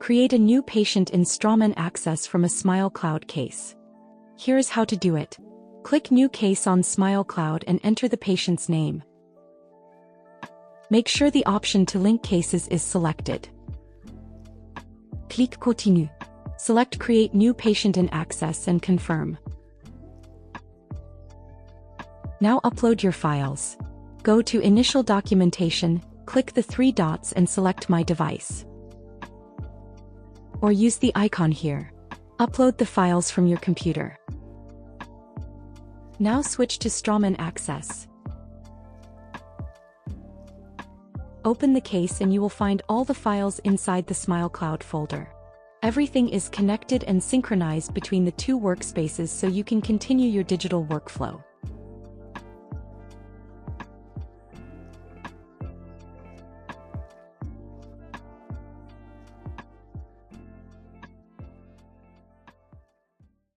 Create a new patient in Straumann AXS from a Smilecloud case. Here's how to do it. Click New Case on Smilecloud and enter the patient's name. Make sure the option to link cases is selected. Click Continue. Select Create New Patient in AXS and confirm. Now upload your files. Go to Initial Documentation, click the three dots and select My Device. Or use the icon here. Upload the files from your computer. Now switch to Straumann AXS. Open the case and you will find all the files inside the Smilecloud folder. Everything is connected and synchronized between the two workspaces so you can continue your digital workflow.